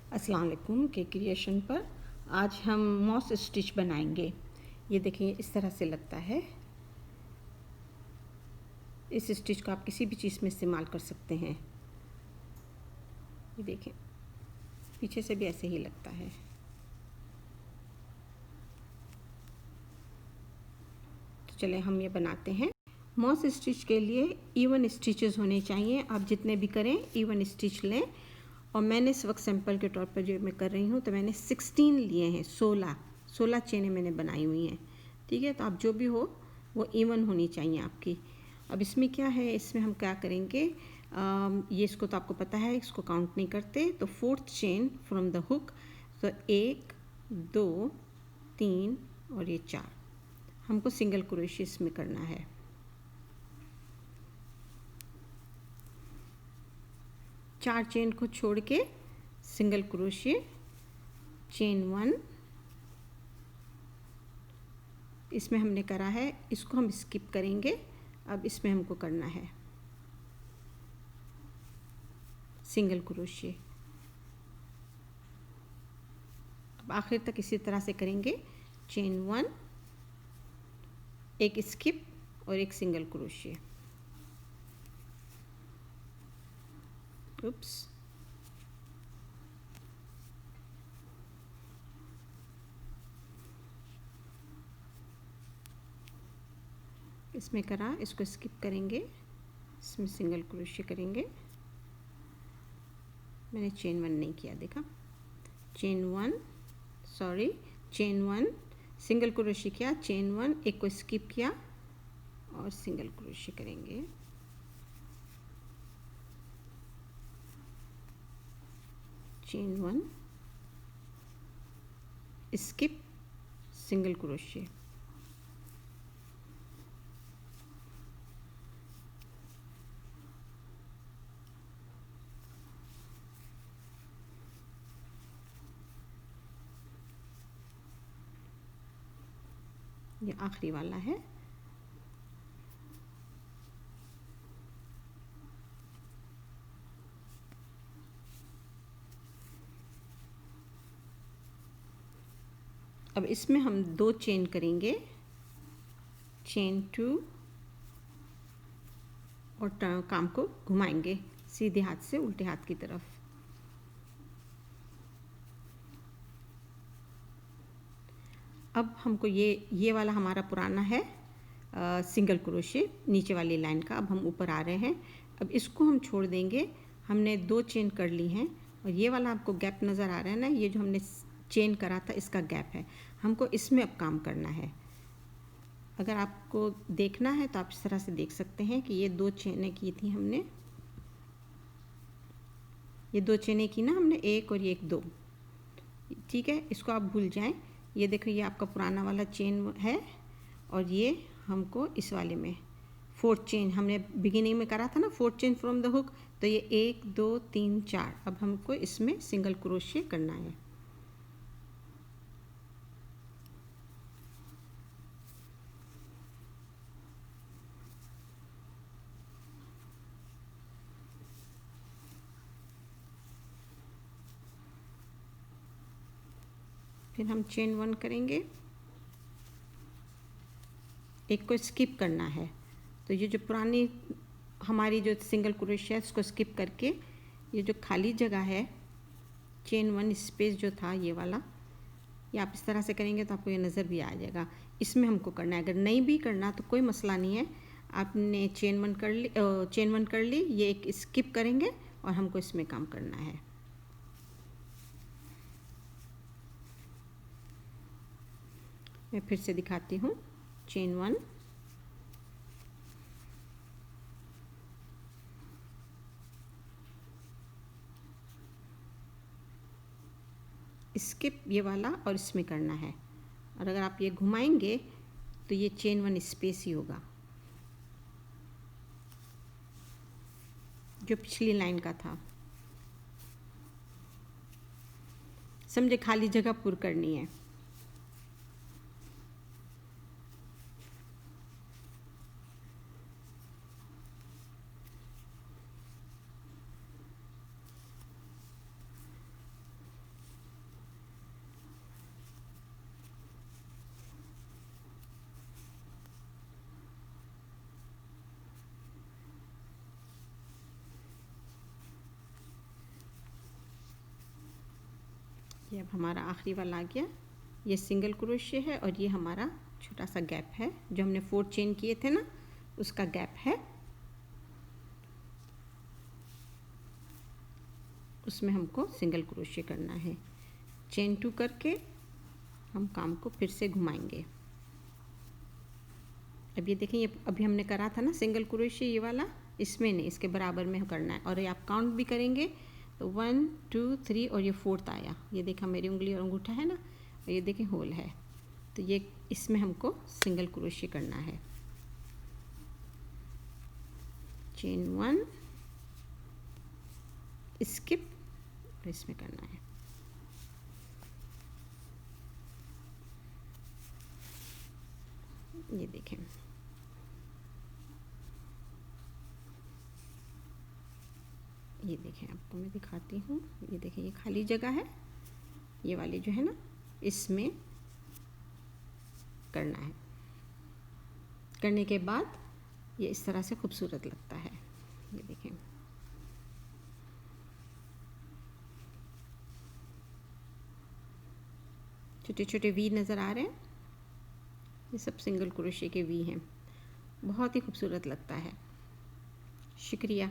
अस्सलाम वालेकुम के क्रिएशन पर आज हम मॉस स्टिच बनाएंगे। ये देखिए इस तरह से लगता है। इस स्टिच को आप किसी भी चीज़ में इस्तेमाल कर सकते हैं। ये देखें पीछे से भी ऐसे ही लगता है। तो चले हम ये बनाते हैं। मॉस स्टिच के लिए इवन स्टिचेस होने चाहिए। आप जितने भी करें इवन स्टिच लें। और मैंने इस वक्त सैंपल के तौर पर जो मैं कर रही हूँ तो मैंने 16 लिए हैं। 16 चेनें मैंने बनाई हुई हैं। ठीक है, तो आप जो भी हो वो इवन होनी चाहिए आपकी। अब इसमें क्या है, इसमें हम क्या करेंगे, ये इसको तो आपको पता है, इसको काउंट नहीं करते। तो 4th chain from the hook, तो 1 2 3 और ये 4 हमको सिंगल क्रोशे इसमें करना है। चार चेन को छोड़ के सिंगल क्रोशे, चेन 1 इसमें हमने करा है, इसको हम स्किप करेंगे। अब इसमें हमको करना है सिंगल क्रोशे। अब आखिर तक इसी तरह से करेंगे। चेन 1, एक स्किप और एक सिंगल क्रोशे। उप्स, इसमें करा, इसको स्किप करेंगे, इसमें सिंगल क्रोशे करेंगे। मैंने चेन 1 नहीं किया, देखा। चेन 1 सिंगल क्रोशे किया, चेन 1 एक को स्किप किया और सिंगल क्रोशे करेंगे। Chain 1 skip, single crochet. ये आखिरी वाला है। अब इसमें हम 2 चेन करेंगे, चेन 2 और काम को घुमाएंगे सीधे हाथ से उल्टे हाथ की तरफ। अब हमको ये वाला हमारा पुराना है सिंगल क्रोशे नीचे वाली लाइन का। अब हम ऊपर आ रहे हैं। अब इसको हम छोड़ देंगे। हमने 2 चेन कर ली हैं और ये वाला आपको गैप नज़र आ रहा है ना, ये जो हमने चेन करा था इसका गैप है। हमको इसमें अब काम करना है। अगर आपको देखना है तो आप इस तरह से देख सकते हैं कि ये 2 चेनें की थी हमने, ये 2 चेनें की ना हमने, एक और ये एक 2। ठीक है, इसको आप भूल जाएं। ये देखो ये आपका पुराना वाला चेन है और ये हमको इस वाले में 4th चेन हमने बिगिनिंग में करा था ना, 4th chain from the hook. तो ये 1 2 3 4 अब हमको इसमें सिंगल क्रोशे करना है। फिर हम चेन 1 करेंगे, एक को स्किप करना है। तो ये जो पुरानी हमारी जो सिंगल क्रोशे है इसको स्किप करके ये जो खाली जगह है, चेन 1 स्पेस जो था ये वाला, ये आप इस तरह से करेंगे तो आपको ये नज़र भी आ जाएगा। इसमें हमको करना है। अगर नहीं भी करना तो कोई मसला नहीं है। आपने चेन 1 कर ली, ये एक स्किप करेंगे और हमको इसमें काम करना है। मैं फिर से दिखाती हूँ। चेन 1, स्किप ये वाला और इसमें करना है। और अगर आप ये घुमाएंगे तो ये चेन 1 स्पेस ही होगा जो पिछली लाइन का था। समझे, खाली जगह पूरी करनी है। ये अब हमारा आखिरी वाला आ गया। ये सिंगल क्रोशे है और ये हमारा छोटा सा गैप है जो हमने 4 चेन किए थे ना, उसका गैप है, उसमें हमको सिंगल क्रोशे करना है। चेन 2 करके हम काम को फिर से घुमाएंगे। अब ये देखें, ये अभी हमने करा था ना सिंगल क्रोशे, ये वाला, इसमें नहीं, इसके बराबर में करना है। और ये आप काउंट भी करेंगे तो 1 2 3 और ये 4th आया। ये देखा मेरी उंगली और अंगूठा है ना, और ये देखें होल है, तो ये इसमें हमको सिंगल क्रोशे करना है। चेन 1 स्किप और इसमें करना है। ये देखें, ये देखें, आपको मैं दिखाती हूँ। ये देखें, ये खाली जगह है, ये वाली जो है ना, इसमें करना है। करने के बाद ये इस तरह से खूबसूरत लगता है। ये देखें, छोटे छोटे वी नज़र आ रहे हैं, ये सब सिंगल क्रोशे के वी हैं। बहुत ही खूबसूरत लगता है। शुक्रिया।